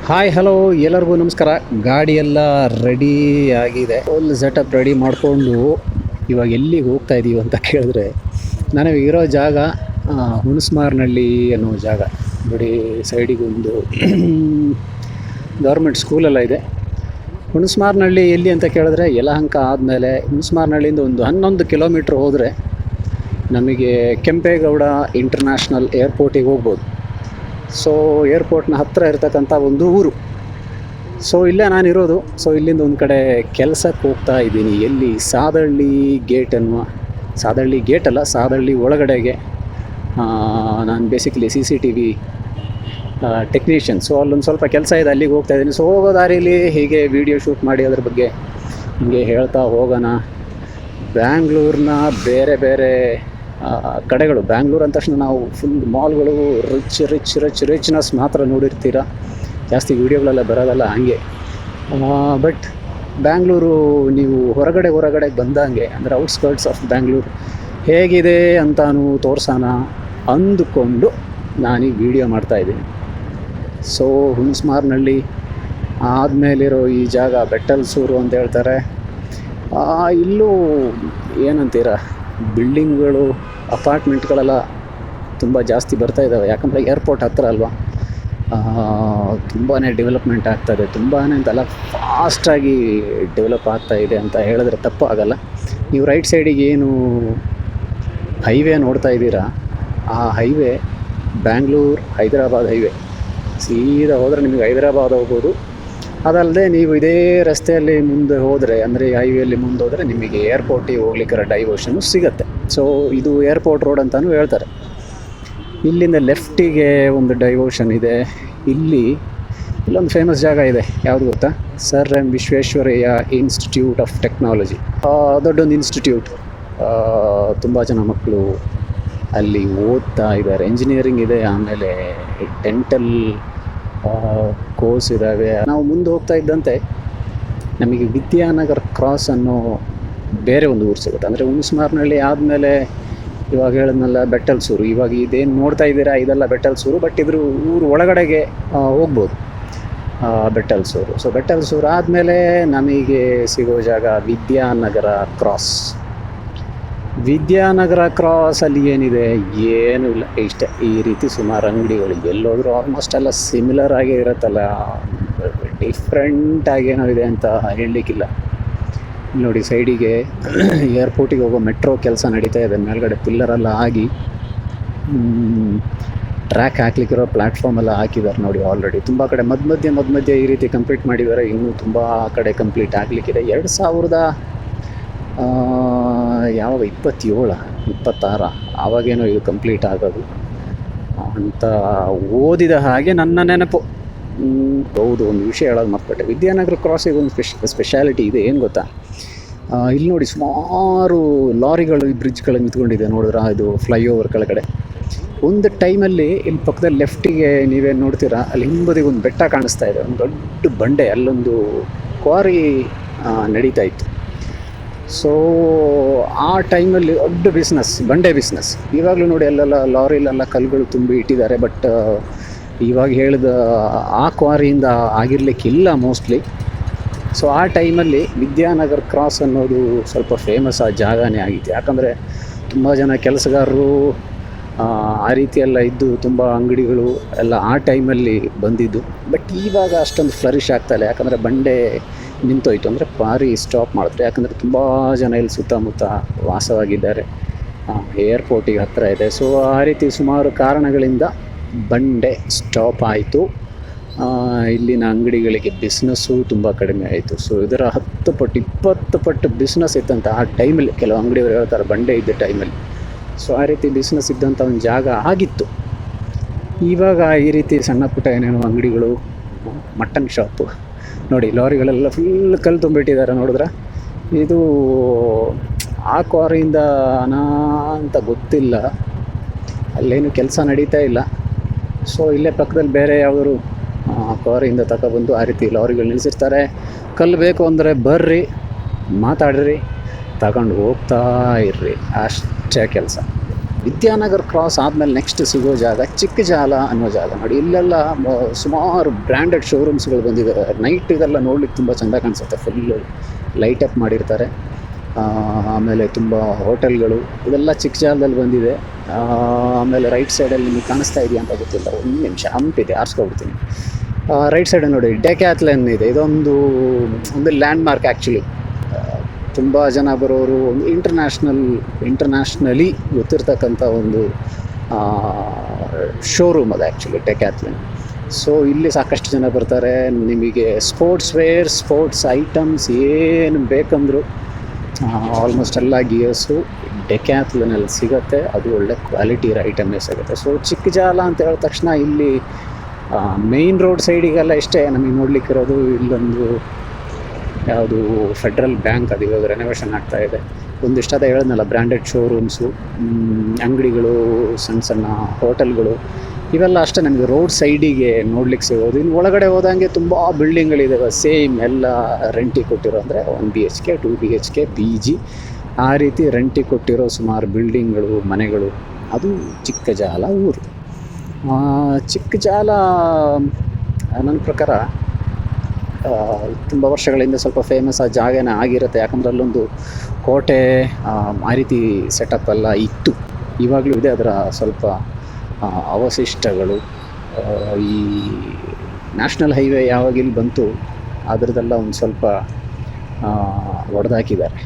Hi hello ಎಲ್ಲರಿಗೂ ನಮಸ್ಕಾರ. ಗಾಡಿ ಎಲ್ಲ ರೆಡಿ ಆಗಿದೆ, ಫುಲ್ ಸೆಟಪ್ ರೆಡಿ ಮಾಡಿಕೊಂಡು ಇವಾಗ ಎಲ್ಲಿಗೆ ಹೋಗ್ತಾ ಇದ್ದೀವಿ ಅಂತ ಕೇಳಿದ್ರೆ, ನನಗೆ ಇರೋ ಜಾಗ ಹುಣಸ್ಮಾರ್ನಹಳ್ಳಿ ಅನ್ನೋ ಜಾಗ ನೋಡಿ. ಸೈಡಿಗೆ ಒಂದು ಗೌರ್ಮೆಂಟ್ ಸ್ಕೂಲೆಲ್ಲ ಇದೆ. ಹುಣಸ್ಮಾರ್ನಹಳ್ಳಿ ಎಲ್ಲಿ ಅಂತ ಕೇಳಿದ್ರೆ, ಯಲಹಂಕ ಆದಮೇಲೆ ಹುಣಸ್ಮಾರ್ನಹಳ್ಳಿಯಿಂದ ಒಂದು 11 ಕಿಲೋಮೀಟ್ರ್ ಹೋದರೆ ನಮಗೆ ಕೆಂಪೇಗೌಡ ಇಂಟರ್ನ್ಯಾಷನಲ್ ಏರ್ಪೋರ್ಟಿಗೆ ಹೋಗ್ಬೋದು. ಸೊ ಏರ್ಪೋರ್ಟ್ನ ಹತ್ತಿರ ಇರ್ತಕ್ಕಂಥ ಒಂದು ಊರು. ಸೊ ಇಲ್ಲೇ ನಾನಿರೋದು. ಸೊ ಇಲ್ಲಿಂದ ಒಂದು ಕಡೆ ಕೆಲಸಕ್ಕೆ ಹೋಗ್ತಾ ಇದ್ದೀನಿ. ಎಲ್ಲಿ? ಸಾದಹಳ್ಳಿ ಗೇಟ್ ಅನ್ನುವ, ಸಾದಹಳ್ಳಿ ಗೇಟ್ ಅಲ್ಲ, ಸಾದಹಳ್ಳಿ ಒಳಗಡೆಗೆ. ನಾನು ಬೇಸಿಕಲಿ CCTV ಟೆಕ್ನಿಷಿಯನ್. ಸೊ ಅಲ್ಲೊಂದು ಸ್ವಲ್ಪ ಕೆಲಸ ಇದೆ, ಅಲ್ಲಿಗೆ ಹೋಗ್ತಾ ಇದ್ದೀನಿ. ಸೊ ಹೋಗೋ ದಾರಿಲಿ ಹೀಗೆ ವೀಡಿಯೋ ಶೂಟ್ ಮಾಡಿ ಅದ್ರ ಬಗ್ಗೆ ಹೀಗೆ ಹೇಳ್ತಾ ಹೋಗೋಣ. ಬ್ಯಾಂಗ್ಳೂರಿನ ಬೇರೆ ಬೇರೆ ಕಡೆಗಳು, ಬ್ಯಾಂಗ್ಳೂರು ಅಂದ ತಕ್ಷಣ ನಾವು ಫುಲ್ ಮಾಲ್ಗಳು, ರಿಚ್ನೆಸ್ ಮಾತ್ರ ನೋಡಿರ್ತೀರ, ಜಾಸ್ತಿ ವೀಡಿಯೋಗಳೆಲ್ಲ ಬರೋದಲ್ಲ ಹಂಗೆ. ಬಟ್ ಬ್ಯಾಂಗ್ಳೂರು ನೀವು ಹೊರಗಡೆ ಬಂದಂಗೆ, ಅಂದರೆ ಔಟ್ಸ್ಕರ್ಟ್ಸ್ ಆಫ್ ಬ್ಯಾಂಗ್ಳೂರು ಹೇಗಿದೆ ಅಂತಾನು ತೋರ್ಸೋಣ ಅಂದುಕೊಂಡು ನಾನೀಗ ವೀಡಿಯೋ ಮಾಡ್ತಾಯಿದ್ದೀನಿ. ಸೊ ಹುಣಸ್ಮಾರ್ನಹಳ್ಳಿ ಆದಮೇಲಿರೋ ಈ ಜಾಗ ಬೆಟ್ಟಲ್ಸೂರು ಅಂತ ಹೇಳ್ತಾರೆ. ಇಲ್ಲೂ ಏನಂತೀರ, ಬಿಲ್ಡಿಂಗ್ಗಳು, ಅಪಾರ್ಟ್ಮೆಂಟ್ಗಳೆಲ್ಲ ತುಂಬ ಜಾಸ್ತಿ ಬರ್ತಾ ಇದ್ದಾವೆ. ಯಾಕಂದರೆ ಏರ್ಪೋರ್ಟ್ ಹತ್ತಿರ ಅಲ್ವಾ, ತುಂಬಾ ಡೆವಲಪ್ಮೆಂಟ್ ಆಗ್ತಾಯಿದೆ. ತುಂಬಾ ಅಂತಲ್ಲ, ಫಾಸ್ಟಾಗಿ ಡೆವಲಪ್ ಆಗ್ತಾಯಿದೆ ಅಂತ ಹೇಳಿದ್ರೆ ತಪ್ಪು ಆಗಲ್ಲ. ನೀವು ರೈಟ್ ಸೈಡಿಗೆ ಏನು ಹೈವೇ ನೋಡ್ತಾ ಇದ್ದೀರಾ, ಆ ಹೈವೇ ಬ್ಯಾಂಗ್ಳೂರು ಹೈದರಾಬಾದ್ ಹೈವೇ. ಸೀದಾ ಹೋದರೆ ನಿಮಗೆ ಹೈದರಾಬಾದ್ ಹೋಗ್ಬೋದು. ಅದಲ್ಲದೆ ನೀವು ಇದೇ ರಸ್ತೆಯಲ್ಲಿ ಮುಂದೆ ಹೋದರೆ, ಅಂದರೆ ಹೈವೇಲಿ ಮುಂದೆ ಹೋದರೆ ನಿಮಗೆ ಏರ್ಪೋರ್ಟಿಗೆ ಹೋಗ್ಲಿಕ್ಕೆ ಡೈವರ್ಷನ್ನು ಸಿಗುತ್ತೆ. ಸೊ ಇದು ಏರ್ಪೋರ್ಟ್ ರೋಡ್ ಅಂತಲೂ ಹೇಳ್ತಾರೆ. ಇಲ್ಲಿಂದ ಲೆಫ್ಟಿಗೆ ಒಂದು ಡೈವರ್ಷನ್ ಇದೆ. ಇಲ್ಲೊಂದು ಫೇಮಸ್ ಜಾಗ ಇದೆ, ಯಾವುದು ಗೊತ್ತಾ? Sir M Visvesvaraya institute of technology. ದೊಡ್ಡೊಂದು ಇನ್ಸ್ಟಿಟ್ಯೂಟ್. ತುಂಬ ಜನ ಮಕ್ಕಳು ಅಲ್ಲಿ ಓದ್ತಾ ಇದ್ದಾರೆ. ಇಂಜಿನಿಯರಿಂಗ್ ಇದೆ, ಆಮೇಲೆ ಡೆಂಟಲ್ ಕೋರ್ಸ್ ಇದ್ದಾವೆ. ನಾವು ಮುಂದೆ ಹೋಗ್ತಾ ಇದ್ದಂತೆ ನಮಗೆ ವಿದ್ಯಾನಗರ ಕ್ರಾಸ್ ಅನ್ನೋ ಬೇರೆ ಒಂದು ಊರು ಸಿಗುತ್ತೆ. ಅಂದರೆ ಹುಣಸ್ಮಾರ್ನಹಳ್ಳಿ ಆದಮೇಲೆ ಇವಾಗ ಹೇಳಿದ್ನಲ್ಲ ಬೆಟ್ಟಲ್ಸೂರು. ಇವಾಗ ಇದೇನು ನೋಡ್ತಾ ಇದ್ದೀರಾ, ಇದೆಲ್ಲ ಬೆಟ್ಟಲ್ಸೂರು. ಬಟ್ ಇದ್ರ ಊರು ಒಳಗಡೆಗೆ ಹೋಗ್ಬೋದು, ಬೆಟ್ಟಲ್ಸೂರು. ಸೊ ಬೆಟ್ಟಲ್ಸೂರು ಆದಮೇಲೆ ನಮಗೆ ಸಿಗೋ ಜಾಗ ವಿದ್ಯಾನಗರ ಕ್ರಾಸ್. ವಿದ್ಯಾನಗರ ಕ್ರಾಸಲ್ಲಿ ಏನಿದೆ? ಏನೂ ಇಲ್ಲ, ಇಷ್ಟೇ. ಈ ರೀತಿ ಸುಮಾರು ಅಂಗಡಿಗಳು, ಎಲ್ಲೋದ್ರೂ ಆಲ್ಮೋಸ್ಟ್ ಎಲ್ಲ ಸಿಮಿಲರ್ ಆಗೇ ಇರುತ್ತಲ್ಲ, ಡಿಫ್ರೆಂಟ್ ಆಗೇನೋ ಇದೆ ಅಂತ ಹೇಳಲಿಕ್ಕಿಲ್ಲ. ನೋಡಿ ಸೈಡಿಗೆ ಏರ್ಪೋರ್ಟಿಗೆ ಹೋಗೋ ಮೆಟ್ರೋ ಕೆಲಸ ನಡೀತಾ ಇದೆ. ಮೇಲ್ಗಡೆ ಪಿಲ್ಲರೆಲ್ಲ ಆಗಿ ಟ್ರ್ಯಾಕ್ ಹಾಕ್ಲಿಕ್ಕಿರೋ ಪ್ಲ್ಯಾಟ್ಫಾರ್ಮ್ ಎಲ್ಲ ಹಾಕಿದ್ದಾರೆ ನೋಡಿ ಆಲ್ರೆಡಿ. ತುಂಬ ಕಡೆ ಮಧ್ಯ ಈ ರೀತಿ ಕಂಪ್ಲೀಟ್ ಮಾಡಿದ್ದಾರೆ. ಇನ್ನೂ ತುಂಬ ಕಡೆ ಕಂಪ್ಲೀಟ್ ಆಗಲಿಕ್ಕಿದೆ. 2027-26 ಆವಾಗೇನೋ ಇದು ಕಂಪ್ಲೀಟ್ ಆಗೋದು ಅಂತ ಓದಿದ ಹಾಗೆ ನನ್ನ ನೆನಪು. ಹೌದು, ಒಂದು ವಿಷಯ ಹೇಳೋದು ಮರ್ತ್ಬಿಟ್ಟೆ. ವಿದ್ಯಾನಗರ ಕ್ರಾಸಿಗೆ ಒಂದು ಸ್ಪೆಷಾಲಿಟಿ ಇದೆ. ಏನು ಗೊತ್ತಾ? ಇಲ್ಲಿ ನೋಡಿ ಸುಮಾರು ಲಾರಿಗಳು ಈ ಬ್ರಿಡ್ಜ್ಗಳು ನಿಂತ್ಕೊಂಡಿದೆ ನೋಡಿದ್ರೆ, ಇದು ಫ್ಲೈಓವರ್ ಕೆಳಗಡೆ. ಒಂದು ಟೈಮಲ್ಲಿ ಇಲ್ಲಿ ಪಕ್ಕದಲ್ಲಿ ಲೆಫ್ಟಿಗೆ ನೀವೇನು ನೋಡ್ತೀರಾ, ಅಲ್ಲಿ ಹಿಂಬದಿಗೆ ಒಂದು ಬೆಟ್ಟ ಕಾಣಿಸ್ತಾ ಇದೆ, ಒಂದು ದೊಡ್ಡ ಬಂಡೆ. ಅಲ್ಲೊಂದು ಕ್ವಾರಿ ನಡೀತಾ ಇತ್ತು. ಸೊ ಆ ಟೈಮಲ್ಲಿ ದೊಡ್ಡ ಬಂಡೆ ಬಿಸ್ನೆಸ್. ಇವಾಗಲೂ ನೋಡಿ ಅಲ್ಲೆಲ್ಲ ಲಾರಿಲೆಲ್ಲ ಕಲ್ಲುಗಳು ತುಂಬಿ ಇಟ್ಟಿದ್ದಾರೆ. ಬಟ್ ಇವಾಗ ಹೇಳಿದ ಆ ಕ್ವಾರಿಯಿಂದ ಆಗಿರಲಿಕ್ಕಿಲ್ಲ ಮೋಸ್ಟ್ಲಿ. ಸೊ ಆ ಟೈಮಲ್ಲಿ ವಿದ್ಯಾನಗರ ಕ್ರಾಸ್ ಅನ್ನೋದು ಸ್ವಲ್ಪ ಫೇಮಸ್ ಆ ಜಾಗನೇ ಆಗಿತ್ತು. ಯಾಕಂದರೆ ತುಂಬ ಜನ ಕೆಲಸಗಾರರು ಆ ರೀತಿಯೆಲ್ಲ ಇದ್ದು, ತುಂಬ ಅಂಗಡಿಗಳು ಎಲ್ಲ ಆ ಟೈಮಲ್ಲಿ ಬಂದಿದ್ದು. ಬಟ್ ಇವಾಗ ಅಷ್ಟೊಂದು ಫ್ಲರಿಶ್ ಆಗ್ತಾಯಿಲ್ಲ, ಯಾಕಂದರೆ ಬಂಡೆ ನಿಂತೋಯ್ತು. ಅಂದರೆ ಕ್ವಾರಿ ಸ್ಟಾಪ್ ಮಾಡಿದ್ರು. ಯಾಕಂದರೆ ತುಂಬ ಜನ ಇಲ್ಲಿ ಸುತ್ತಮುತ್ತ ವಾಸವಾಗಿದ್ದಾರೆ, ಏರ್ಪೋರ್ಟಿಗೆ ಹತ್ತಿರ ಇದೆ. ಸೊ ಆ ರೀತಿ ಸುಮಾರು ಕಾರಣಗಳಿಂದ ಬಂಡೆ ಸ್ಟಾಪ್ ಆಯಿತು. ಇಲ್ಲಿನ ಅಂಗಡಿಗಳಿಗೆ ಬಿಸ್ನೆಸ್ಸು ತುಂಬ ಕಡಿಮೆ ಆಯಿತು. ಸೊ ಇದರ 10 ಪಟ್ಟು 20 ಪಟ್ಟು ಬಿಸ್ನೆಸ್ ಇತ್ತಂತ ಆ ಟೈಮಲ್ಲಿ. ಕೆಲವು ಅಂಗಡಿಯವರು ಹೇಳ್ತಾರೆ ಬಂಡೆ ಇದ್ದ ಟೈಮಲ್ಲಿ. ಸೊ ಆ ರೀತಿ ಬಿಸ್ನೆಸ್ ಇದ್ದಂಥ ಒಂದು ಜಾಗ ಆಗಿತ್ತು. ಇವಾಗ ಈ ರೀತಿ ಸಣ್ಣ ಪುಟ್ಟ ಏನೇನೋ ಅಂಗಡಿಗಳು, ಮಟನ್ ಶಾಪು ನೋಡಿ, ಲಾರಿಗಳೆಲ್ಲ ಫುಲ್ ಕಲ್ಲು ತುಂಬಿಟ್ಟಿದ್ದಾರೆ ನೋಡಿದ್ರೆ. ಇದು ಆ ಕ್ವಾರಿಯಿಂದ ಅಂತ ಗೊತ್ತಿಲ್ಲ, ಅಲ್ಲೇನು ಕೆಲಸ ನಡೀತಾ ಇಲ್ಲ. ಸೊ ಇಲ್ಲೇ ಪಕ್ಕದಲ್ಲಿ ಬೇರೆ ಯಾವುದಾದ್ರು ಕ್ವಾರಿಯಿಂದ ತಗೊಬಂದು ಆ ರೀತಿ ಲಾರಿಗಳು ನಿಲ್ಲಿಸಿರ್ತಾರೆ. ಕಲ್ಲು ಬೇಕು ಅಂದರೆ ಬರ್ರಿ, ಮಾತಾಡ್ರಿ, ತಗೊಂಡು ಹೋಗ್ತಾ ಇರ್ರಿ, ಅಷ್ಟೇ ಕೆಲಸ. ವಿದ್ಯಾನಗರ್ ಕ್ರಾಸ್ ಆದಮೇಲೆ ನೆಕ್ಸ್ಟ್ ಸಿಗೋ ಜಾಗ ಚಿಕ್ಕಜಾಲ ಅನ್ನೋ ಜಾಗ ನೋಡಿ. ಇಲ್ಲೆಲ್ಲ ಸುಮಾರು ಬ್ರ್ಯಾಂಡೆಡ್ ಶೋರೂಮ್ಸ್ಗಳು ಬಂದಿದೆ. ನೈಟ್ ಇದೆಲ್ಲ ನೋಡ್ಲಿಕ್ಕೆ ತುಂಬ ಚೆಂದ ಕಾಣಿಸುತ್ತೆ, ಫುಲ್ಲು ಲೈಟ್ ಅಪ್ ಮಾಡಿರ್ತಾರೆ. ಆಮೇಲೆ ತುಂಬ ಹೋಟೆಲ್ಗಳು ಇದೆಲ್ಲ ಚಿಕ್ಕಜಾಲದಲ್ಲಿ ಬಂದಿದೆ. ಆಮೇಲೆ ರೈಟ್ ಸೈಡಲ್ಲಿ ನಿಮಗೆ ಕಾಣಿಸ್ತಾ ಇದೆಯಾ ಅಂತ ಗೊತ್ತಿಲ್ಲ, ಒಂದು ನಿಮಿಷ ಹಂಪಿದೆ, ಆರಿಸ್ಕೊಬಿಡ್ತೀನಿ. ರೈಟ್ ಸೈಡಲ್ಲಿ ನೋಡಿ ಡೆಕ್ಯಾಥ್ಲನ್ ಇದೆ. ಇದೊಂದು ಲ್ಯಾಂಡ್ ಮಾರ್ಕ್ ಆ್ಯಕ್ಚುಲಿ. ತುಂಬ ಜನ ಬರೋರು, ಒಂದು ಇಂಟರ್ನ್ಯಾಷನಲಿ ಗೊತ್ತಿರ್ತಕ್ಕಂಥ ಒಂದು ಶೋರೂಮ್ ಅದು ಆ್ಯಕ್ಚುಲಿ ಡೆಕ್ಯಾಥ್ಲನ್. ಸೊ ಇಲ್ಲಿ ಸಾಕಷ್ಟು ಜನ ಬರ್ತಾರೆ. ನಿಮಗೆ ಸ್ಪೋರ್ಟ್ಸ್ ವೇರ್, ಸ್ಪೋರ್ಟ್ಸ್ ಐಟಮ್ಸ್ ಏನು ಬೇಕಂದರೂ ಆಲ್ಮೋಸ್ಟ್ ಎಲ್ಲ ಗಿಯರ್ಸು ಡೆಕ್ಯಾಥ್ಲನಲ್ಲಿ ಸಿಗುತ್ತೆ. ಅದು ಒಳ್ಳೆ ಕ್ವಾಲಿಟಿ ಐಟಮೇ ಸಿಗುತ್ತೆ. ಸೊ ಚಿಕ್ಕಜಾಲ ಅಂತ ಹೇಳಿದ ತಕ್ಷಣ ಇಲ್ಲಿ ಮೇಯ್ನ್ ರೋಡ್ ಸೈಡಿಗೆಲ್ಲ ಇಷ್ಟೇ ನಮಗೆ ನೋಡಲಿಕ್ಕಿರೋದು. ಇಲ್ಲೊಂದು ಯಾವುದು ಫೆಡ್ರಲ್ ಬ್ಯಾಂಕ್, ಅದು ಇವಾಗ ರೆನೋವೇಷನ್ ಆಗ್ತಾಯಿದೆ. ಒಂದಿಷ್ಟು ಅದೇ ಹೇಳಿದ್ನಲ್ಲ, ಬ್ರ್ಯಾಂಡೆಡ್ ಶೋರೂಮ್ಸು, ಅಂಗಡಿಗಳು, ಸಣ್ಣ ಸಣ್ಣ ಹೋಟೆಲ್ಗಳು, ಇವೆಲ್ಲ ಅಷ್ಟೇ ನಮಗೆ ರೋಡ್ ಸೈಡಿಗೆ ನೋಡ್ಲಿಕ್ಕೆ ಸಿಗೋದು. ಇನ್ನು ಒಳಗಡೆ ಹೋದಂಗೆ ತುಂಬ ಬಿಲ್ಡಿಂಗ್ಗಳಿದ್ದಾವೆ, ಸೇಮ್ ಎಲ್ಲ ರೆಂಟಿಗೆ ಕೊಟ್ಟಿರೋ, ಅಂದರೆ 1 BHK 2 BHK PG ಆ ರೀತಿ ರೆಂಟಿಗೆ ಕೊಟ್ಟಿರೋ ಸುಮಾರು ಬಿಲ್ಡಿಂಗ್ಗಳು, ಮನೆಗಳು. ಅದು ಚಿಕ್ಕಜಾಲ ಊರು. ಚಿಕ್ಕಜಾಲ ನನ್ನ ಪ್ರಕಾರ ತುಂಬ ವರ್ಷಗಳಿಂದ ಸ್ವಲ್ಪ ಫೇಮಸ್ ಆ ಜಾಗನೇ ಆಗಿರುತ್ತೆ. ಯಾಕಂದರೆ ಅಲ್ಲೊಂದು ಕೋಟೆ ಆ ರೀತಿ ಸೆಟಪ್ ಎಲ್ಲ ಇತ್ತು, ಇವಾಗಲೂ ಇದೆ. ಅದರ ಸ್ವಲ್ಪ ಅವಶಿಷ್ಟಗಳು. ಈ ನ್ಯಾಷನಲ್ ಹೈವೇ ಯಾವಾಗ ಇಲ್ಲಿ ಬಂತು ಅದರದ್ದೆಲ್ಲ ಒಂದು ಸ್ವಲ್ಪ ಒಡೆದಾಕಿದ್ದಾರೆ,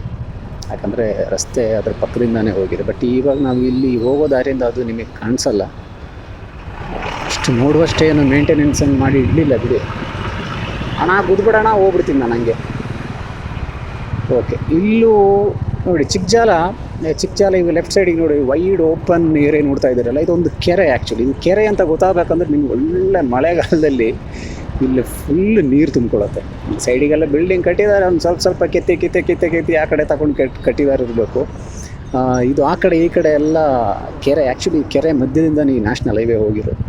ಯಾಕಂದರೆ ರಸ್ತೆ ಅದರ ಪಕ್ಕದಿಂದನೇ ಹೋಗಿದೆ. ಬಟ್ ಇವಾಗ ನಾವು ಇಲ್ಲಿ ಹೋಗೋ ದಾರಿಯಿಂದ ಅದು ನಿಮಗೆ ಕಾಣಿಸಲ್ಲ. ಅಷ್ಟು ನೋಡುವಷ್ಟೇ ಏನು ಮೇಂಟೆನೆನ್ಸನ್ನು ಮಾಡಿ ಇಡಲಿಲ್ಲ ಬಿಡಿ. ಹಣ ಗುದ್ಬಿಡೋಣ ಹೋಗ್ಬಿಡ್ತೀನಿ ನಾನು ಹಂಗೆ. ಓಕೆ, ಇಲ್ಲೂ ನೋಡಿ ಚಿಕ್ಕಜಾಲ ಇವಾಗ ಲೆಫ್ಟ್ ಸೈಡಿಗೆ ನೋಡಿ, ವೈಡ್ ಓಪನ್ ಏರಿಯಾ ನೋಡ್ತಾ ಇದ್ದೀರಲ್ಲ, ಇದೊಂದು ಕೆರೆ ಆ್ಯಕ್ಚುಲಿ. ಇದು ಕೆರೆ ಅಂತ ಗೊತ್ತಾಗಬೇಕಂದ್ರೆ ನಿಮ್ಗೆ ಒಳ್ಳೆ ಮಳೆಗಾಲದಲ್ಲಿ ಇಲ್ಲಿ ಫುಲ್ ನೀರು ತುಂಬಿಕೊಳ್ಳುತ್ತೆ. ಈ ಸೈಡಿಗೆಲ್ಲ ಬಿಲ್ಡಿಂಗ್ ಕಟ್ಟಿದ್ದಾರೆ, ಒಂದು ಸ್ವಲ್ಪ ಕೆತ್ತಿ ಆ ಕಡೆ ತಗೊಂಡು ಕಟ್ಟಿದ್ದಾರೆ ಇರಬೇಕು. ಇದು ಆ ಕಡೆ ಈ ಕಡೆ ಎಲ್ಲ ಕೆರೆ. ಆ್ಯಕ್ಚುಲಿ ಕೆರೆ ಮಧ್ಯದಿಂದ ಈ ನ್ಯಾಷನಲ್ ಹೈವೇ ಹೋಗಿರೋದು.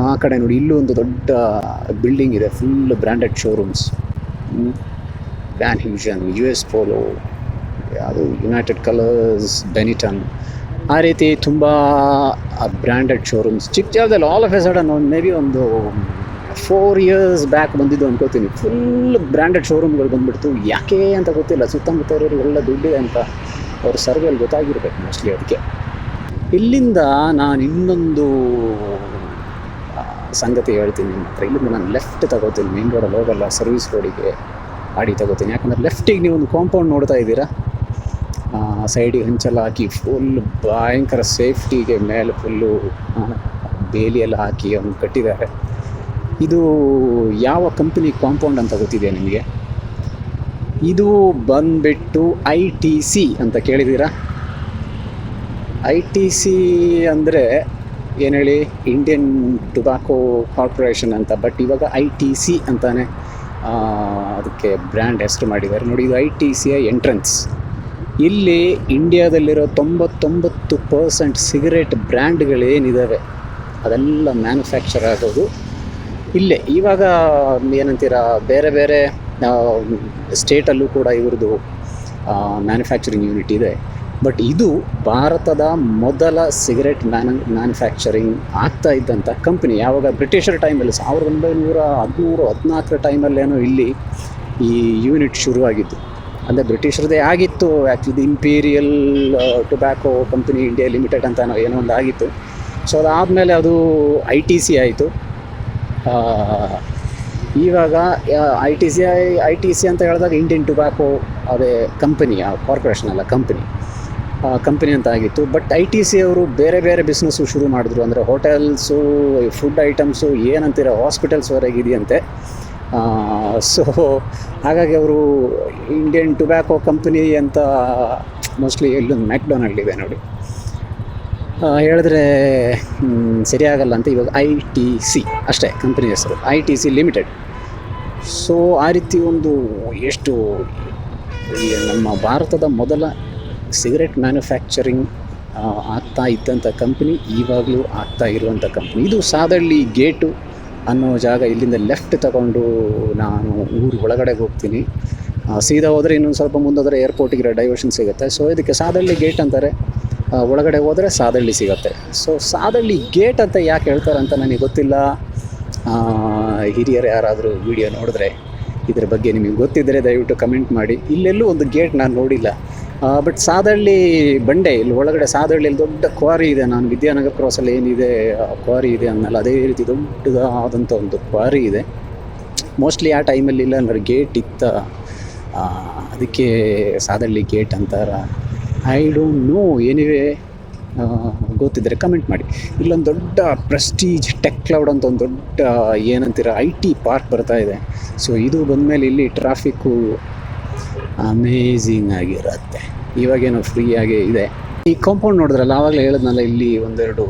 ಆ ಕಡೆ ನೋಡಿ, ಇಲ್ಲೂ ಒಂದು ದೊಡ್ಡ ಬಿಲ್ಡಿಂಗ್ ಇದೆ, full branded showrooms. Van Heusen, US Polo, ಅದು ಯುನೈಟೆಡ್ ಕಲರ್ಸ್, ಬೆನಿಟನ್, ಆ ರೀತಿ ತುಂಬ ಬ್ರ್ಯಾಂಡೆಡ್ ಶೋರೂಮ್ಸ್ ಚಿಕ್ಕಜಾಲದಲ್ಲಿ. All of a sudden maybe ಒಂದು 4 years ಬ್ಯಾಕ್ ಬಂದಿದ್ದು ಅನ್ಕೋತೀನಿ. ಫುಲ್ ಬ್ರ್ಯಾಂಡೆಡ್ ಶೋರೂಮ್ಗಳು ಬಂದುಬಿಡ್ತು. ಯಾಕೆ ಅಂತ ಗೊತ್ತಿಲ್ಲ. ಸುತ್ತಮುತ್ತ ಇರೋರಿಗೆ ಒಳ್ಳೆ ದುಡ್ಡಿದೆ ಅಂತ ಅವ್ರ ಸರ್ವೆಯಲ್ಲಿ ಗೊತ್ತಾಗಿರ್ಬೇಕು ಮೋಸ್ಟ್ಲಿ. ಅದಕ್ಕೆ ಇಲ್ಲಿಂದ ನಾನು ಇನ್ನೊಂದು ಸಂಗತಿ ಹೇಳ್ತೀನಿ ನಿಮ್ಮ ಹತ್ರ. ಇಲ್ಲಿಂದ ನಾನು ಲೆಫ್ಟ್ ತಗೋತೀನಿ, ಮೇನ್ ರೋಡಲ್ಲಿ ಹೋಗಲ್ಲ, ಸರ್ವಿಸ್ ರೋಡಿಗೆ ಗಾಡಿ ತಗೋತೀನಿ. ಯಾಕಂದರೆ ಲೆಫ್ಟಿಗೆ ನೀವು ಒಂದು ಕಾಂಪೌಂಡ್ ನೋಡ್ತಾ ಇದ್ದೀರಾ, ಸೈಡಿಗೆ ಹಂಚೆಲ್ಲ ಹಾಕಿ ಫುಲ್ ಭಯಂಕರ ಸೇಫ್ಟಿಗೆ ಮೇಲೆ ಫುಲ್ಲು ಬೇಲಿಯೆಲ್ಲ ಹಾಕಿ ಅವ್ನು ಕಟ್ಟಿದ್ದಾರೆ. ಇದು ಯಾವ ಕಂಪನಿ ಕಾಂಪೌಂಡ್ ಅಂತ ಗೊತ್ತಿದೆ ನಿಮಗೆ? ಇದು ಬಂದುಬಿಟ್ಟು ITC ಅಂತ ಕೇಳಿದ್ದೀರಾ? ITC ಅಂದರೆ ಏನು ಹೇಳಿ, ಇಂಡಿಯನ್ ಟೊಬ್ಯಾಕೋ ಕಾರ್ಪೊರೇಷನ್ ಅಂತ. ಬಟ್ ಇವಾಗ ITC ಅಂತಾನೆ ಅದಕ್ಕೆ ಬ್ರ್ಯಾಂಡ್ ಹೆಸರು ಮಾಡಿದ್ದಾರೆ. ನೋಡಿ, ಇದು ITCಯ ಎಂಟ್ರೆನ್ಸ್. ಇಲ್ಲಿ ಇಂಡಿಯಾದಲ್ಲಿರೋ 99% ಸಿಗರೇಟ್ ಬ್ರ್ಯಾಂಡ್ಗಳೇನಿದ್ದಾವೆ ಅದೆಲ್ಲ ಮ್ಯಾನುಫ್ಯಾಕ್ಚರ್ ಆಗೋದು ಇಲ್ಲೇ. ಇವಾಗ ಏನಂತೀರ, ಬೇರೆ ಬೇರೆ ಸ್ಟೇಟಲ್ಲೂ ಕೂಡ ಇವ್ರದ್ದು ಮ್ಯಾನುಫ್ಯಾಕ್ಚರಿಂಗ್ ಯೂನಿಟ್ ಇದೆ. ಬಟ್ ಇದು ಭಾರತದ ಮೊದಲ ಸಿಗರೆಟ್ ಮ್ಯಾನುಫ್ಯಾಕ್ಚರಿಂಗ್ ಆಗ್ತಾ ಇದ್ದಂಥ ಕಂಪ್ನಿ. ಯಾವಾಗ ಬ್ರಿಟಿಷರ್ ಟೈಮಲ್ಲಿ 1913-14 ಟೈಮಲ್ಲೇನೋ ಇಲ್ಲಿ ಈ ಯೂನಿಟ್ ಶುರುವಾಗಿದ್ದು. ಅಂದರೆ ಬ್ರಿಟಿಷರದೇ ಆಗಿತ್ತು actually. Imperial tobacco company India limited ಅಂತ ಏನೋ ಒಂದು ಆಗಿತ್ತು. ಸೊ ಅದಾದಮೇಲೆ ಅದು ITC ಆಯಿತು. ಇವಾಗ ITC ಅಂತ ಹೇಳಿದಾಗ ಇಂಡಿಯನ್ ಟೊಬ್ಯಾಕೋ ಅದೇ ಕಂಪನಿ, ಕಾರ್ಪೊರೇಷನ್ ಅಲ್ಲ, ಕಂಪನಿ ಅಂತ ಆಗಿತ್ತು. ಬಟ್ ITC ಅವರು ಬೇರೆ ಬೇರೆ ಬಿಸ್ನೆಸ್ಸು ಶುರು ಮಾಡಿದ್ರು. ಅಂದರೆ ಹೋಟೆಲ್ಸು, ಫುಡ್ ಐಟಮ್ಸು, ಏನಂತೀರ ಹಾಸ್ಪಿಟಲ್ಸ್ವರೆಗೆ ಇದೆಯಂತೆ. ಸೊ ಹಾಗಾಗಿ ಅವರು ಇಂಡಿಯನ್ ಟೊಬ್ಯಾಕೋ ಕಂಪನಿ ಅಂತ ಮೋಸ್ಟ್ಲಿ ಇಲ್ಲೊಂದು ಮ್ಯಾಕ್ಡೊನಾಲ್ಡ್ ಇದೆ ನೋಡಿ, ಹೇಳಿದ್ರೆ ಸರಿಯಾಗಲ್ಲ ಅಂತ ಇವಾಗ ITC ಅಷ್ಟೇ ಕಂಪನಿ ಹೆಸರು, ITC ಲಿಮಿಟೆಡ್. ಸೊ ಆ ರೀತಿ ಒಂದು ಎಷ್ಟು ನಮ್ಮ ಭಾರತದ ಮೊದಲ ಸಿಗರೆಟ್ ಮ್ಯಾನುಫ್ಯಾಕ್ಚರಿಂಗ್ ಆಗ್ತಾ ಇದ್ದಂಥ ಕಂಪ್ನಿ, ಇವಾಗಲೂ ಆಗ್ತಾ ಇರುವಂಥ ಕಂಪ್ನಿ. ಇದು ಸಾದಹಳ್ಳಿ ಗೇಟು ಅನ್ನೋ ಜಾಗ. ಇಲ್ಲಿಂದ ಲೆಫ್ಟ್ ತಗೊಂಡು ನಾನು ಊರು ಒಳಗಡೆಗೆ ಹೋಗ್ತೀನಿ. ಸೀದಾ ಹೋದರೆ ಇನ್ನೊಂದು ಸ್ವಲ್ಪ ಮುಂದೋದರೆ ಏರ್ಪೋರ್ಟಿಗೆ ಡೈವರ್ಷನ್ ಸಿಗುತ್ತೆ. ಸೊ ಇದಕ್ಕೆ ಸಾದಹಳ್ಳಿ ಗೇಟ್ ಅಂತಾರೆ. ಒಳಗಡೆ ಹೋದರೆ ಸಾದಹಳ್ಳಿ ಸಿಗುತ್ತೆ. ಸೊ ಸಾದಹಳ್ಳಿ ಗೇಟ್ ಅಂತ ಯಾಕೆ ಹೇಳ್ತಾರೆ ಅಂತ ನನಗೆ ಗೊತ್ತಿಲ್ಲ. ಹಿರಿಯರು ಯಾರಾದರೂ ವಿಡಿಯೋ ನೋಡಿದ್ರೆ ಇದ್ರ ಬಗ್ಗೆ ನಿಮಗೆ ಗೊತ್ತಿದ್ದರೆ ದಯವಿಟ್ಟು ಕಮೆಂಟ್ ಮಾಡಿ. ಇಲ್ಲೆಲ್ಲೂ ಒಂದು ಗೇಟ್ ನಾನು ನೋಡಿಲ್ಲ. ಬಟ್ ಸಾದಹಳ್ಳಿ ಬಂಡೆ, ಇಲ್ಲಿ ಒಳಗಡೆ ಸಾದಹಳ್ಳಿಯಲ್ಲಿ ದೊಡ್ಡ ಕ್ವಾರಿ ಇದೆ. ನಾನು ವಿದ್ಯಾನಗರ ಕ್ರಾಸಲ್ಲಿ ಏನಿದೆ ಕ್ವಾರಿ ಇದೆ ಅನ್ನಲ್ಲ, ಅದೇ ರೀತಿ ದೊಡ್ಡದಾದಂಥ ಒಂದು ಕ್ವಾರಿ ಇದೆ. ಮೋಸ್ಟ್ಲಿ ಆ ಟೈಮಲ್ಲಿ ಇಲ್ಲ ಅಂದರೆ ಗೇಟ್ ಇತ್ತ, ಅದಕ್ಕೆ ಸಾದಹಳ್ಳಿ ಗೇಟ್ ಅಂತಾರ. I don't know. ಎನಿವೇ ಗೊತ್ತಿದ್ದರೆ ಕಮೆಂಟ್ ಮಾಡಿ. ಇಲ್ಲೊಂದು ದೊಡ್ಡ ಪ್ರೆಸ್ಟೀಜ್ ಟೆಕ್ ಕ್ಲೌಡ್ ಅಂತ ಒಂದು ದೊಡ್ಡ ಏನಂತೀರ IT ಪಾರ್ಕ್ ಬರ್ತಾ ಇದೆ. ಸೊ ಇದು ಬಂದಮೇಲೆ ಇಲ್ಲಿ ಟ್ರಾಫಿಕ್ಕು ಅಮೇಝಿಂಗ್ ಆಗಿರುತ್ತೆ. ಇವಾಗೇನೋ ಫ್ರೀಯಾಗಿ ಇದೆ. ಈ ಕಾಂಪೌಂಡ್ ನೋಡಿದ್ರಲ್ಲ, ಆವಾಗಲೇ ಹೇಳಿದ್ನಲ್ಲ ಇಲ್ಲಿ ಒಂದೆರಡು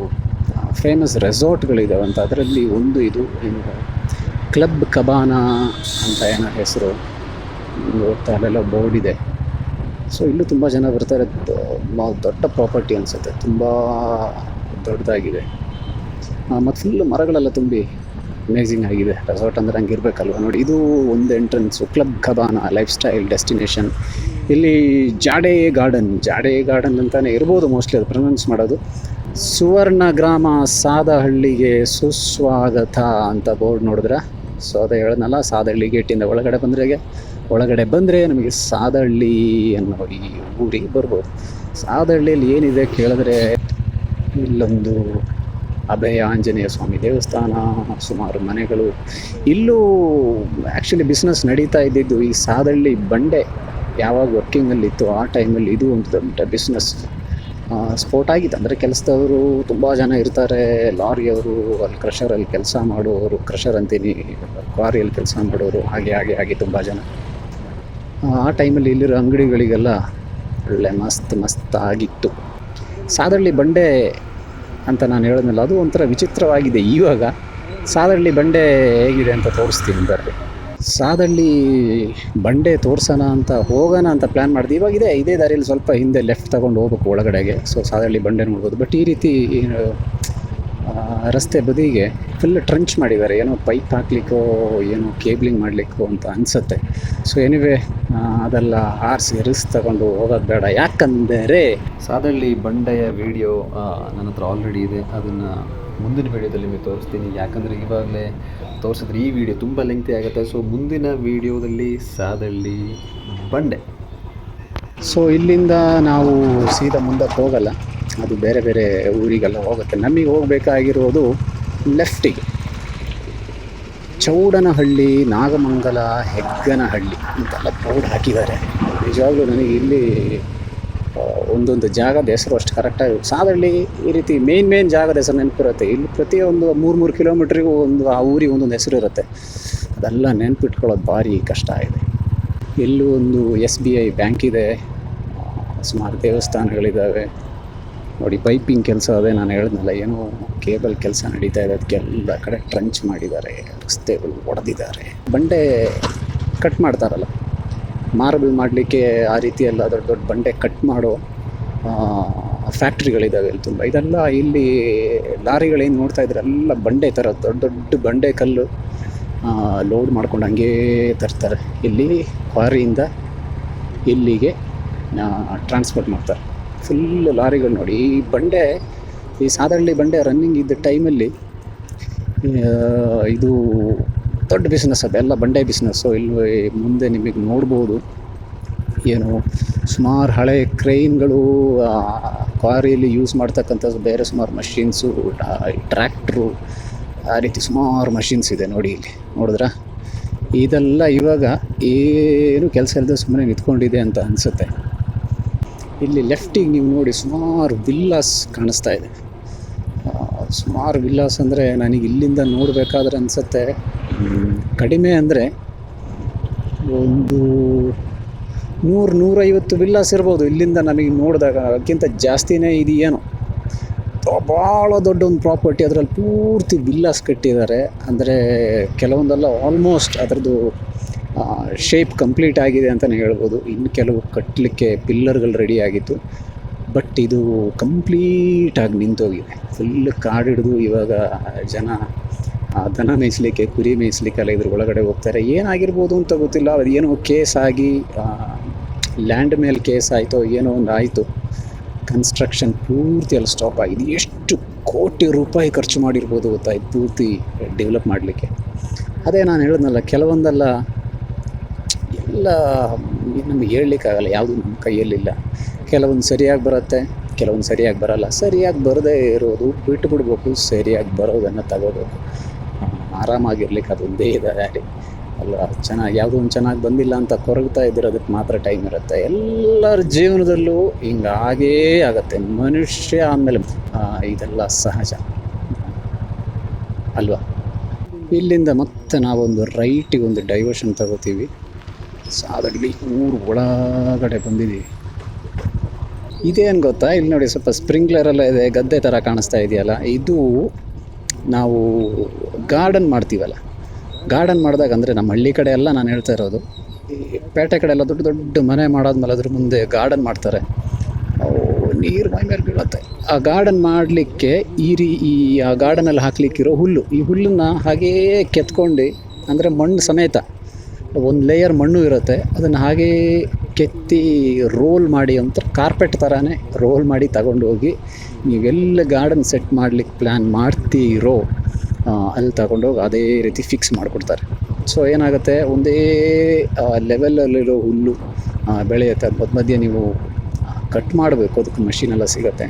ಫೇಮಸ್ ರೆಸಾರ್ಟ್ಗಳಿದ್ದಾವೆ ಅಂತ. ಅದರಲ್ಲಿ ಒಂದು ಇದು ಏನು ಕ್ಲಬ್ ಕಬಾನಾ ಅಂತ ಏನೋ ಹೆಸರು, ಹೋಗ್ತಾ ಅಲ್ಲೆಲ್ಲ ಬೋರ್ಡ್ ಇದೆ. ಸೊ ಇಲ್ಲೂ ತುಂಬ ಜನ ಬರ್ತಾರೆ. ದೊಡ್ಡ ಪ್ರಾಪರ್ಟಿ ಅನಿಸುತ್ತೆ, ತುಂಬ ದೊಡ್ಡದಾಗಿದೆ ಮತ್ತು ಫುಲ್ಲು ಮರಗಳೆಲ್ಲ ತುಂಬಿ ಅಮೇಝಿಂಗ್ ಆಗಿದೆ. ರೆಸಾರ್ಟ್ ಅಂದರೆ ಹಂಗೆ ಇರಬೇಕಲ್ವ. ನೋಡಿ, ಇದು ಒಂದು entrance, Club Cabana lifestyle destination. ಇಲ್ಲಿ ಜಾಡೆ ಗಾರ್ಡನ್ ಅಂತಲೇ ಇರ್ಬೋದು ಮೋಸ್ಟ್ಲಿ, ಅದು ಪ್ರೊನೌನ್ಸ್ ಮಾಡೋದು. ಸುವರ್ಣ ಗ್ರಾಮ ಸಾದಹಳ್ಳಿಗೆ ಸುಸ್ವಾಗತ ಅಂತ ಬೋರ್ಡ್ ನೋಡಿದ್ರೆ. ಸೊ ಅದೇ ಹೇಳಿದ್ನಲ್ಲ, ಸಾದಹಳ್ಳಿ ಗೇಟಿಂದ ಒಳಗಡೆ ಬಂದರೆ ನಮಗೆ ಸಾದಹಳ್ಳಿ ಅನ್ನೋ ಈ ಊರಿಗೆ ಬರ್ಬೋದು. ಸಾದಹಳ್ಳಿಯಲ್ಲಿ ಏನಿದೆ ಕೇಳಿದ್ರೆ, ಇಲ್ಲೊಂದು ಅಭಯ ಆಂಜನೇಯ ಸ್ವಾಮಿ ದೇವಸ್ಥಾನ, ಸುಮಾರು ಮನೆಗಳು. ಇಲ್ಲೂ ಆ್ಯಕ್ಚುಲಿ ಬಿಸ್ನೆಸ್ ನಡೀತಾ ಇದ್ದಿದ್ದು ಈ ಸಾದಹಳ್ಳಿ ಬಂಡೆ ಯಾವಾಗ ವರ್ಕಿಂಗಲ್ಲಿತ್ತು ಆ ಟೈಮಲ್ಲಿ ಇದು ಒಂದು ದೊಡ್ಡ ಬಿಸ್ನೆಸ್ ಸ್ಪೋರ್ಟ್ ಆಗಿತ್ತು. ಅಂದರೆ ಕೆಲಸದವರು ತುಂಬ ಜನ ಇರ್ತಾರೆ. ಲಾರಿಯವರು, ಅಲ್ಲಿ ಕ್ರಷರಲ್ಲಿ ಕೆಲಸ ಮಾಡೋರು, ಕ್ರಷರ್ ಅಂತೀನಿ, ಕ್ವಾರಿಯಲ್ಲಿ ಕೆಲಸ ಮಾಡೋರು, ಹಾಗೆ ತುಂಬ ಜನ. ಆ ಟೈಮಲ್ಲಿ ಇಲ್ಲಿರೋ ಅಂಗಡಿಗಳಿಗೆಲ್ಲ ಒಳ್ಳೆ ಮಸ್ತ್ ಆಗಿತ್ತು. ಸಾದಹಳ್ಳಿ ಬಂಡೆ ಅಂತ ನಾನು ಹೇಳಿದ್ನಲ್ಲ, ಅದು ಒಂಥರ ವಿಚಿತ್ರವಾಗಿದೆ. ಇವಾಗ ಸಾದಹಳ್ಳಿ ಬಂಡೆ ಹೇಗಿದೆ ಅಂತ ತೋರಿಸ್ತೀನಿ ಬರ್ರಿ. ಸಾದಹಳ್ಳಿ ಬಂಡೆ ತೋರಿಸೋಣ ಅಂತ ಹೋಗೋಣ ಅಂತ ಪ್ಲ್ಯಾನ್ ಮಾಡಿದೆ. ಇವಾಗ ಇದೇ ದಾರಿಯಲ್ಲಿ ಸ್ವಲ್ಪ ಹಿಂದೆ ಲೆಫ್ಟ್ ತೊಗೊಂಡು ಹೋಗ್ಬೇಕು ಒಳಗಡೆಗೆ. ಸೊ ಸಾದಹಳ್ಳಿ ಬಂಡೆ ನೋಡ್ಬೋದು. ಬಟ್ ಈ ರೀತಿ ರಸ್ತೆ ಬದಿಗೆ ಫುಲ್ ಟ್ರಂಚ್ ಮಾಡಿದ್ದಾರೆ, ಏನೋ ಪೈಪ್ ಹಾಕ್ಲಿಕ್ಕೋ ಏನೋ ಕೇಬ್ಲಿಂಗ್ ಮಾಡಲಿಕ್ಕೋ ಅಂತ ಅನಿಸುತ್ತೆ. ಸೊ ಎನಿವೇ ಅದೆಲ್ಲ ಆರಿಸಿ ತಗೊಂಡು ಹೋಗೋದು ಬೇಡ. ಯಾಕಂದರೆ ಸಾದಹಳ್ಳಿ ಬಂಡೆಯ ವಿಡಿಯೋ ನನ್ನ ಹತ್ರ ಆಲ್ರೆಡಿ ಇದೆ. ಅದನ್ನು ಮುಂದಿನ ವೀಡಿಯೋದಲ್ಲಿ ನಿಮಗೆ ತೋರಿಸ್ತೀನಿ. ಯಾಕಂದರೆ ಇವಾಗಲೇ ತೋರಿಸಿದ್ರೆ ಈ ವಿಡಿಯೋ ತುಂಬ ಲೆಂಗ್ತಿ ಆಗುತ್ತೆ. ಸೊ ಮುಂದಿನ ವೀಡಿಯೋದಲ್ಲಿ ಸಾದಹಳ್ಳಿ ಬಂಡೆ. ಸೊ ಇಲ್ಲಿಂದ ನಾವು ಸೀದಾ ಮುಂದಕ್ಕೆ ಹೋಗಲ್ಲ, ಅದು ಬೇರೆ ಬೇರೆ ಊರಿಗೆಲ್ಲ ಹೋಗುತ್ತೆ. ನಮಗೆ ಹೋಗಬೇಕಾಗಿರೋದು ಲೆಫ್ಟಿಗೆ, ಚೌಡನಹಳ್ಳಿ, ನಾಗಮಂಗಲ, ಹೆಗ್ಗನಹಳ್ಳಿ ಅಂತೆಲ್ಲ ಬೋರ್ಡ್ ಹಾಕಿದ್ದಾರೆ. ನಿಜವಾಗ್ಲೂ ನನಗೆ ಇಲ್ಲಿ ಒಂದೊಂದು ಜಾಗದ ಹೆಸರು ಅಷ್ಟು ಕರೆಕ್ಟಾಗಿ, ಸಾದಹಳ್ಳಿ ಈ ರೀತಿ ಮೇನ್ ಜಾಗದ ಹೆಸರು ನೆನಪಿರುತ್ತೆ. ಇಲ್ಲಿ ಪ್ರತಿಯೊಂದು 3 ಕಿಲೋಮೀಟ್ರಿಗೂ ಆ ಊರಿಗೆ ಒಂದೊಂದು ಹೆಸರು ಇರುತ್ತೆ. ಅದೆಲ್ಲ ನೆನಪಿಟ್ಕೊಳ್ಳೋದು ಭಾರಿ ಕಷ್ಟ ಇದೆ. ಎಲ್ಲೂ ಒಂದು SBI ಬ್ಯಾಂಕ್ ಇದೆ, ಸುಮಾರು ದೇವಸ್ಥಾನಗಳಿದ್ದಾವೆ. ನೋಡಿ, ಪೈಪಿಂಗ್ ಕೆಲಸ ಅದೇ ನಾನು ಹೇಳಿದ್ನಲ್ಲ, ಏನೋ ಕೇಬಲ್ ಕೆಲಸ ನಡೀತಾ ಇದೆ. ಅದಕ್ಕೆಲ್ಲ ಕಡೆ ಟ್ರಂಚ್ ಮಾಡಿದ್ದಾರೆ, ರಸ್ತೆಗಳು ಹೊಡೆದಿದ್ದಾರೆ. ಬಂಡೆ ಕಟ್ ಮಾಡ್ತಾರಲ್ಲ, ಮಾರ್ಬಲ್ ಮಾಡಲಿಕ್ಕೆ ಆ ರೀತಿ ಎಲ್ಲ ದೊಡ್ಡ ಬಂಡೆ ಕಟ್ ಮಾಡೋ ಫ್ಯಾಕ್ಟ್ರಿಗಳಿದ್ದಾವೆ ಇಲ್ಲಿ ತುಂಬ. ಇದೆಲ್ಲ ಇಲ್ಲಿ ಲಾರಿಗಳೇನು ನೋಡ್ತಾ ಇದ್ರೆ ಎಲ್ಲ ಬಂಡೆ ಥರ ದೊಡ್ಡ ಬಂಡೆ ಕಲ್ಲು ಲೋಡ್ ಮಾಡ್ಕೊಂಡು ಹಂಗೇ ತರ್ತಾರೆ. ಇಲ್ಲಿ ಕ್ವಾರಿಯಿಂದ ಇಲ್ಲಿಗೆ ಟ್ರಾನ್ಸ್ಪೋರ್ಟ್ ಮಾಡ್ತಾರೆ. ಫುಲ್ ಲಾರಿಗಳು ನೋಡಿ. ಈ ಸಾದಹಳ್ಳಿ ಬಂಡೆ ರನ್ನಿಂಗ್ ಇದ್ದ ಟೈಮಲ್ಲಿ ಇದು ದೊಡ್ಡ ಬಿಸ್ನೆಸ್, ಅದೆಲ್ಲ ಬಂಡೆ ಬಿಸ್ನೆಸ್ಸು. ಇಲ್ಲಿ ಮುಂದೆ ನಿಮಗೆ ನೋಡ್ಬೋದು, ಏನು ಸುಮಾರು ಹಳೆ ಕ್ರೈನ್ಗಳು, ಕ್ವಾರಿಯಲ್ಲಿ ಯೂಸ್ ಮಾಡ್ತಕ್ಕಂಥದ್ದು ಬೇರೆ ಸುಮಾರು ಮಷಿನ್ಸು, ಟ್ರ್ಯಾಕ್ಟ್ರು, ಆ ರೀತಿ ಸುಮಾರು ಮಷಿನ್ಸ್ ಇದೆ ನೋಡಿ. ಇಲ್ಲಿ ನೋಡಿದ್ರ, ಇದೆಲ್ಲ ಇವಾಗ ಏನು ಕೆಲಸ ಇಲ್ಲದೆ ಸುಮ್ಮನೆ ನಿಂತ್ಕೊಂಡಿದೆ ಅಂತ ಅನಿಸುತ್ತೆ. ಇಲ್ಲಿ ಲೆಫ್ಟಿಗೆ ನೀವು ನೋಡಿ ಸುಮಾರು ವಿಲ್ಲಾಸ್ ಕಾಣಿಸ್ತಾ ಇದೆ. ಸುಮಾರು ವಿಲ್ಲಾಸ್ ಅಂದರೆ ನನಗೆ ಇಲ್ಲಿಂದ ನೋಡಬೇಕಾದ್ರೆ ಅನಿಸುತ್ತೆ ಕಡಿಮೆ ಅಂದರೆ ಒಂದು 100-150 ವಿಲ್ಲಾಸ್ ಇರ್ಬೋದು ಇಲ್ಲಿಂದ ನಮಗೆ ನೋಡಿದಾಗ. ಅದಕ್ಕಿಂತ ಜಾಸ್ತಿನೇ ಇದೆಯೇನೋ. ಭಾಳ ದೊಡ್ಡ ಒಂದು ಪ್ರಾಪರ್ಟಿ, ಅದರಲ್ಲಿ ಪೂರ್ತಿ ವಿಲ್ಲಾಸ್ ಕಟ್ಟಿದ್ದಾರೆ. ಅಂದರೆ ಕೆಲವೊಂದೆಲ್ಲ ಆಲ್ಮೋಸ್ಟ್ ಅದರದ್ದು ಶೇಪ್ ಕಂಪ್ಲೀಟ್ ಆಗಿದೆ ಅಂತಲೇ ಹೇಳ್ಬೋದು. ಇನ್ನು ಕೆಲವು ಕಟ್ಟಲಿಕ್ಕೆ ಪಿಲ್ಲರ್ಗಳು ರೆಡಿ ಆಗಿತ್ತು, ಬಟ್ ಇದು ಕಂಪ್ಲೀಟಾಗಿ ನಿಂತೋಗಿದೆ. ಫುಲ್ ಕಾಡಿಡಿದು ಇವಾಗ ಜನ ದನ ಮೇಯಿಸ್ಲಿಕ್ಕೆ, ಕುರಿ ಮೇಯಿಸ್ಲಿಕ್ಕೆಲ್ಲ ಇದ್ರ ಒಳಗಡೆ ಹೋಗ್ತಾರೆ. ಏನಾಗಿರ್ಬೋದು ಅಂತ ಗೊತ್ತಿಲ್ಲ. ಅದು ಏನೋ ಕೇಸ್ ಆಗಿ ಲ್ಯಾಂಡ್ ಮೇಲೆ ಕೇಸ್ ಆಯಿತೋ ಏನೋ ಒಂದು ಆಯಿತು, ಕನ್ಸ್ಟ್ರಕ್ಷನ್ ಪೂರ್ತಿ ಅಲ್ಲಿ ಸ್ಟಾಪ್ ಆಗಿದೆ. ಎಷ್ಟು ಕೋಟಿ ರೂಪಾಯಿ ಖರ್ಚು ಮಾಡಿರ್ಬೋದು ಗೊತ್ತಾ ಇದು ಪೂರ್ತಿ ಡೆವಲಪ್ ಮಾಡಲಿಕ್ಕೆ. ಅದೇ ನಾನು ಹೇಳಿದ್ನಲ್ಲ, ಕೆಲವೊಂದೆಲ್ಲ ಎಲ್ಲ ನಮಗೆ ಹೇಳಲಿಕ್ಕಾಗಲ್ಲ, ಯಾವುದು ನಮ್ಮ ಕೈಯಲ್ಲಿಲ್ಲ. ಕೆಲವೊಂದು ಸರಿಯಾಗಿ ಬರುತ್ತೆ, ಕೆಲವೊಂದು ಸರಿಯಾಗಿ ಬರೋಲ್ಲ. ಸರಿಯಾಗಿ ಬರದೇ ಇರೋದು ಬಿಟ್ಟು ಬಿಡ್ಬೇಕು, ಸರಿಯಾಗಿ ಬರೋದನ್ನು ತಗೋಬೇಕು. ಆರಾಮಾಗಿರ್ಲಿಕ್ಕೆ ಅದೊಂದೇ ದಾರಿ ಅಲ್ವಾ. ಚೆನ್ನಾಗಿ ಯಾವುದೋ ಒಂದು ಚೆನ್ನಾಗಿ ಬಂದಿಲ್ಲ ಅಂತ ಕೊರಗ್ತಾ ಇದ್ದಿರೋದಕ್ಕೆ ಮಾತ್ರ ಟೈಮ್ ಇರುತ್ತೆ. ಎಲ್ಲರ ಜೀವನದಲ್ಲೂ ಹಿಂಗಾಗೇ ಆಗುತ್ತೆ. ಮನುಷ್ಯ ಆದಮೇಲೆ ಇದೆಲ್ಲ ಸಹಜ ಅಲ್ವಾ. ಇಲ್ಲಿಂದ ಮತ್ತೆ ನಾವೊಂದು ರೈಟಿಗೆ ಒಂದು ಡೈವರ್ಷನ್ ತಗೋತೀವಿ. ಸಾದಹಳ್ಳಿ ಊರು ಒಳಗಡೆ ಬಂದಿದ್ದೀವಿ. ಇದೇನು ಗೊತ್ತಾ, ಇಲ್ಲಿ ನೋಡಿ ಸ್ವಲ್ಪ ಸ್ಪ್ರಿಂಕ್ಲರೆಲ್ಲ ಇದೆ, ಗದ್ದೆ ಥರ ಕಾಣಿಸ್ತಾ ಇದೆಯಲ್ಲ. ಇದು ನಾವು ಗಾರ್ಡನ್ ಮಾಡ್ತೀವಲ್ಲ, ಗಾರ್ಡನ್ ಮಾಡಿದಾಗ ಅಂದರೆ ನಮ್ಮ ಹಳ್ಳಿ ಕಡೆ ಎಲ್ಲ ನಾನು ಹೇಳ್ತಾ ಇರೋದು, ಈ ಪೇಟೆ ಕಡೆ ಎಲ್ಲ ದೊಡ್ಡ ದೊಡ್ಡ ಮನೆ ಮಾಡಾದ್ಮೇಲೆ ಅದ್ರ ಮುಂದೆ ಗಾರ್ಡನ್ ಮಾಡ್ತಾರೆ. ನೀರು ಮೈ ಮೇಲೆ ಬೀಳುತ್ತೆ. ಆ ಗಾರ್ಡನ್ ಮಾಡಲಿಕ್ಕೆ ಈ ಆ ಗಾರ್ಡನಲ್ಲಿ ಹಾಕ್ಲಿಕ್ಕಿರೋ ಹುಲ್ಲು, ಈ ಹುಲ್ಲನ್ನು ಹಾಗೇ ಕೆತ್ಕೊಂಡು, ಅಂದರೆ ಮಣ್ಣು ಸಮೇತ ಒಂದು ಲೇಯರ್ ಮಣ್ಣು ಇರುತ್ತೆ, ಅದನ್ನು ಹಾಗೇ ಕೆತ್ತಿ ರೋಲ್ ಮಾಡಿ ಅಂತ ಕಾರ್ಪೆಟ್ ಥರನೇ ರೋಲ್ ಮಾಡಿ ತಗೊಂಡು ಹೋಗಿ ನೀವೆಲ್ಲ ಗಾರ್ಡನ್ ಸೆಟ್ ಮಾಡಲಿಕ್ಕೆ ಪ್ಲ್ಯಾನ್ ಮಾಡ್ತೀರೋ ಅಲ್ಲಿ ತಗೊಂಡೋಗಿ ಅದೇ ರೀತಿ ಫಿಕ್ಸ್ ಮಾಡಿಕೊಡ್ತಾರೆ. ಸೊ ಏನಾಗುತ್ತೆ, ಒಂದೇ ಲೆವೆಲಲ್ಲಿರೋ ಹುಲ್ಲು ಬೆಳೆಯುತ್ತೆ. ಅದು ಮಧ್ಯೆ ನೀವು ಕಟ್ ಮಾಡಬೇಕು, ಅದಕ್ಕೆ ಮಷೀನೆಲ್ಲ ಸಿಗುತ್ತೆ.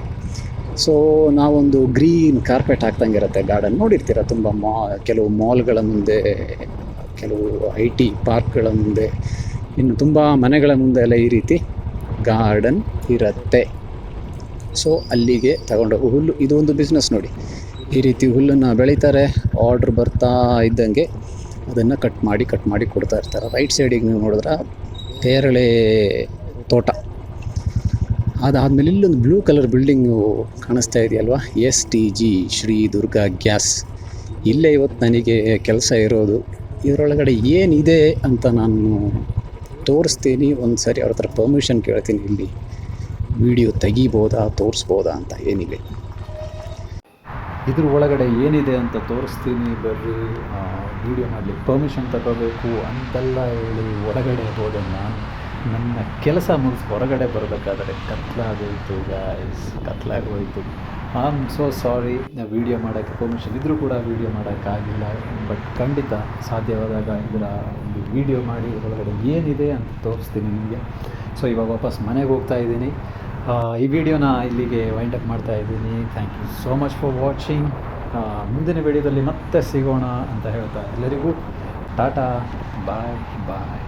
ಸೊ ನಾವೊಂದು ಗ್ರೀನ್ ಕಾರ್ಪೆಟ್ ಹಾಕ್ದಂಗೆ ಇರುತ್ತೆ ಗಾರ್ಡನ್. ನೋಡಿರ್ತೀರ ತುಂಬ ಕೆಲವು ಮಾಲ್ಗಳ ಮುಂದೆ, ಕೆಲವು IT ಪಾರ್ಕ್ಗಳ ಮುಂದೆ, ಇನ್ನು ತುಂಬ ಮನೆಗಳ ಮುಂದೆ ಎಲ್ಲ ಈ ರೀತಿ ಗಾರ್ಡನ್ ಇರುತ್ತೆ. ಸೊ ಅಲ್ಲಿಗೆ ತಗೊಂಡೋಗಿ ಹುಲ್ಲು, ಇದೊಂದು ಬಿಸ್ನೆಸ್ ನೋಡಿ. ಈ ರೀತಿ ಹುಲ್ಲನ್ನು ಬೆಳೀತಾರೆ, ಆರ್ಡ್ರ್ ಬರ್ತಾ ಇದ್ದಂಗೆ ಅದನ್ನು ಕಟ್ ಮಾಡಿ ಕೊಡ್ತಾ ಇರ್ತಾರೆ. ರೈಟ್ ಸೈಡಿಗೆ ನೀವು ನೋಡಿದ್ರೆ ಪೇರಳೆ ತೋಟ. ಅದಾದಮೇಲೆ ಇಲ್ಲೊಂದು ಬ್ಲೂ ಕಲರ್ ಬಿಲ್ಡಿಂಗು ಕಾಣಿಸ್ತಾ ಇದೆಯಲ್ವಾ, STG ಶ್ರೀ ದುರ್ಗಾ ಗ್ಯಾಸ್. ಇಲ್ಲೇ ಇವತ್ತು ನನಗೆ ಕೆಲಸ ಇರೋದು. ಇದರೊಳಗಡೆ ಏನಿದೆ ಅಂತ ನಾನು ತೋರಿಸ್ತೀನಿ. ಒಂದು ಸರಿ ಅವ್ರ ಹತ್ರ ಪರ್ಮಿಷನ್ ಕೇಳ್ತೀನಿ, ಇಲ್ಲಿ ವಿಡಿಯೋ ತೆಗಿಬೋದಾ, ತೋರಿಸ್ಬೋದಾ ಅಂತ. ಏನಿದೆ ಇದ್ರ ಒಳಗಡೆ ಏನಿದೆ ಅಂತ ತೋರಿಸ್ತೀನಿ ಬರ್ರಿ, ವೀಡಿಯೋ ಮಾಡಲಿಕ್ಕೆ ಪರ್ಮಿಷನ್ ತಗೋಬೇಕು ಅಂತೆಲ್ಲ ಹೇಳಿ ಒಳಗಡೆ ಹೋದೆ. ನಾನು ನನ್ನ ಕೆಲಸ ಮುಗಿಸಿ ಹೊರಗಡೆ ಬರಬೇಕಾದ್ರೆ ಕತ್ಲಾಗೋಯ್ತು ಗಾಯ್ಸ್, ಕತ್ಲಾಗೋಯ್ತು. I am so sorry. Video ಮಾಡೋಕ್ಕೆ ಪರ್ಮಿಷನ್ ಇದ್ದರೂ ಕೂಡ ವೀಡಿಯೋ ಮಾಡೋಕ್ಕಾಗಿಲ್ಲ. ಬಟ್ ಖಂಡಿತ ಸಾಧ್ಯವಾದಾಗ ಇದರ ಒಂದು ವೀಡಿಯೋ ಮಾಡಿ ಒಳಗಡೆ ಏನಿದೆ ಅಂತ ತೋರಿಸ್ತೀನಿ ನಿಮಗೆ. ಸೊ ಇವಾಗ ವಾಪಸ್ ಮನೆಗೆ ಹೋಗ್ತಾ ಇದ್ದೀನಿ. ಈ ವಿಡಿಯೋನ ಇಲ್ಲಿಗೆ ವೈಂಡ್ ಅಪ್ ಮಾಡ್ತಾ ಇದ್ದೀನಿ. Thank you so much for watching. ಮುಂದಿನ ವಿಡಿಯೋದಲ್ಲಿ ಮತ್ತೆ ಸಿಗೋಣ ಅಂತ ಹೇಳ್ತಾ ಎಲ್ಲರಿಗೂ ಟಾಟಾ, ಬಾಯ್ ಬಾಯ್.